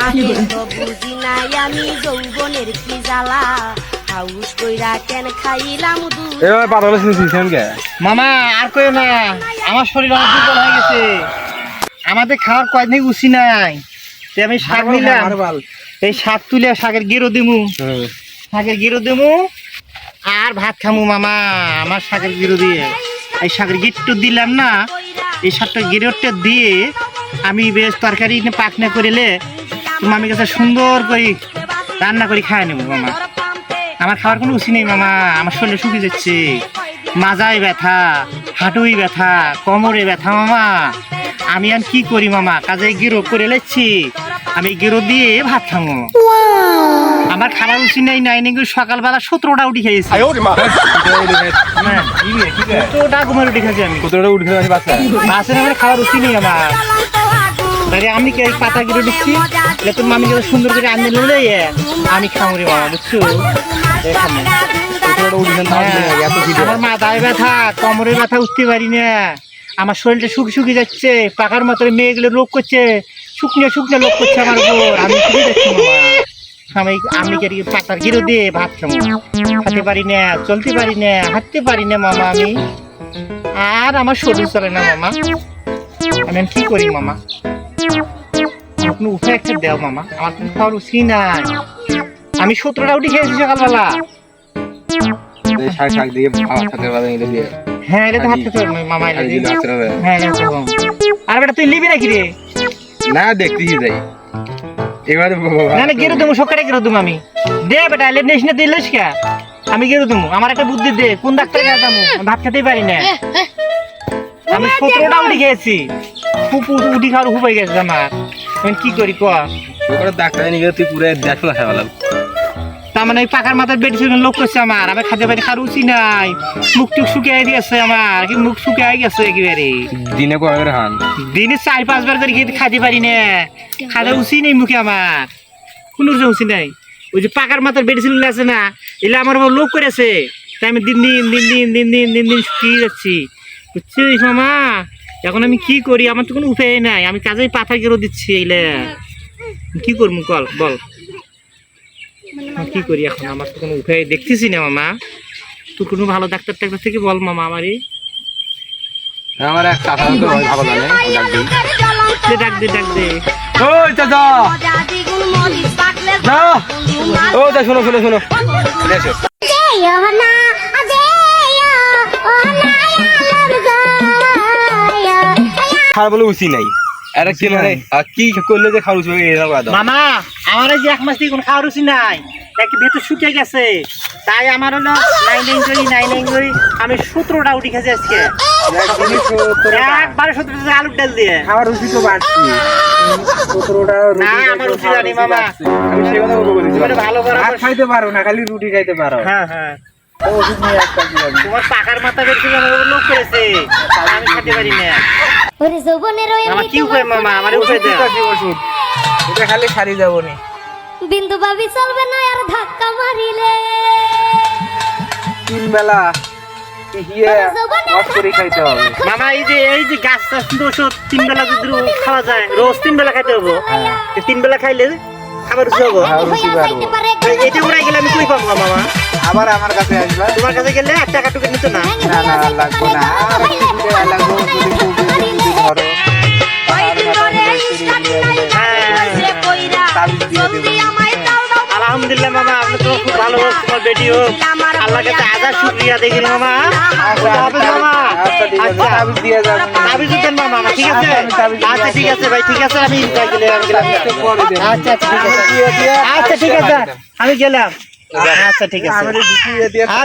আগে তো বুঝি নাই আমি যৌবনের কি জ্বালা হাউস কইরা কেন খাইলাম দুধ এবার পাতালে শুনছিস কে মামা আর কই না আমার শরীর অনেক দুর্বল হয়ে গেছে আমাদের খাওয়ার কয়দিন উচি নাই তে আমি শাক নিলাম এই শাক তুলে শাকের গেরো দিমু আর ভাত খামু মামা আমার শাকের গেরো দিয়ে এই শাকের গিট্টু দিলাম না এই শাকটা গেরোটা দিয়ে আমি বেশ তরকারি পাকনা করিলে তুমি আমি কাছে সুন্দর করে রান্না করে খাই নেবো মামা আমার খাওয়ার কোনো উচি নেই মামা আমার শরীরে শুকিয়ে যাচ্ছে মাজায় ব্যথা হাঁটুই ব্যথা কোমরে ব্যথা মামা আমি আর কি করি মামা কাজে গেরো করে লেছি আমি গেরো দিয়ে ভাত খাবো আমার খাবার উচি নেই নাই নাকি সকালবেলা 17টা উঠি খেয়েছি 17টা ঘুমের উঠি খাচ্ছি আমি 17টা উঠে আসি বাচ্চা আমার খাবার উচি নেই আমার তাই আমি কি পাতা গেরো দিচ্ছি তুমি আমি যত সুন্দর করে আনি নিলে আমি খাবো রে বাবা বুঝছো আমার মাথায় ব্যথা কোমরের ব্যথা উঠতে পারি না আমার শরীরটা শুকিয়ে যাচ্ছে পাকার মতো মেয়েগুলো রোগ করছে শুকনো লোক করছে আমার উপর আমি শুকিয়ে যাচ্ছি মামা আমি কি পাতার গিরো দিয়ে ভাত খাবো খেতে পারি না চলতে পারি না হাঁটতে পারি না মামা আমি আর আমার শরীর চলে না মামা আমি কি করি মামা আপনি উঠে একটা দেও মামা আমার কোনো খাওয়ার উচি নাই আমি 17টা উঠে খেয়েছি সকালবেলা শাক দিয়ে খাতে পারে এলে দিয়ে হ্যাঁ এটা তো হাতে তো মামা এলে দিল হ্যাঁ আর বেটা তুই লিবি নাকি রে না দেখতেই যাই এবারে না গেরো দেবো সকালে গেরো দেবো আমি দে বেটা এলে নিস না দিলিস কে আমি গেরো দেবো আমার একটা বুদ্ধি দে কোন ডাক্তারে যাবো ভাত খেতেই পারি না আমি 17টা উঠে খেয়েছি উঠি খাওয়ার হয়ে গেছে আমার আমি কি করি ক ডাক্তার নিয়ে তুই পুরো 150 লাখ টাকা তার মানে পাকার মাথার বেড লোক করছে আমার আমি খাতে পারি খাওয়ার উচি নাই মুখ টুক শুকিয়ে দিয়েছে আমার কি মুখ শুকিয়ে গেছে একেবারে দিনে কয় করে খান দিনে 4-5 বার করে খেতে খাইতে পারি না খাওয়া উচি নেই মুখে আমার কোনো উচি নাই ওই যে পাকার মাথার বেড আছে না এলে আমার লোক করেছে তাই আমি দিন শুকিয়ে যাচ্ছি বুঝছিস মামা এখন আমি কি করি আমার তো কোনো উপায় নাই আমি কাজেই পাথা গেরো দিচ্ছি এলে কি করবো বল কি করি এখন আমার তো কোনো উপায় দেখতেছি না মামা তুই কোনো ভালো ডাক্তার থেকে বল মামা আমারই আমার এক চাচা তো ভালো জানে ডাক দে ওই চাচা না ও তা শোনো এসো খার বলে উচি নাই আরে কি মানে কি করলে যে খাওয়া উচি মামা আমার যে 1 মাস থেকে কোনো খাওয়ার উচি নাই একটু ভেতর শুকিয়ে গেছে তাই আমার হলো 9 করি আমি 17টা উঠি খেয়েছি আজকে একবারে 17টা আলুর ডাল দিয়ে খাওয়ার উচি তো বাড়ছি 17টা না আমার উচি জানি মামা আমি সেই কথা বলছি ভালো করে আর খাইতে পারো না খালি রুটি খাইতে পারো হ্যাঁ তোমার পাকার মাথা বেশি লোক করেছে আমি খেতে পারি না ওরে যৌবনের ওই আমার কি উপায় মামা আমার উপায় দে ওষুধ এটা খালি সারি যাবো নি বিন্দু ভাবি চলবে না আর ধাক্কা মারিলে 3 বেলা খাইতে হবে মামা এই যে গাছ ওষুধ 3 বেলা যদি খাওয়া যায় রোজ 3 বেলা খাইতে হবে 3 বেলা খাইলে খাবার রুচি হবো এটা উড়াই গেলে আমি কই পাবো মামা আবার আমার কাছে আসবা তোমার কাছে গেলে 1 টাকা টুকু নিত না লাগবো না আর একটু লাগবো যদি ধরো আলহামদুলিল্লাহ মামা আপনি তো খুব ভালো তোমার বেটি হোক আল্লাহ কাছে হাজার শুকরিয়া দেখেন মামা মামা তাবিজ দেন মামা ঠিক আছে আচ্ছা ঠিক আছে ভাই ঠিক আছে আমি আচ্ছা ঠিক আছে আমি গেলাম আচ্ছা ঠিক আছে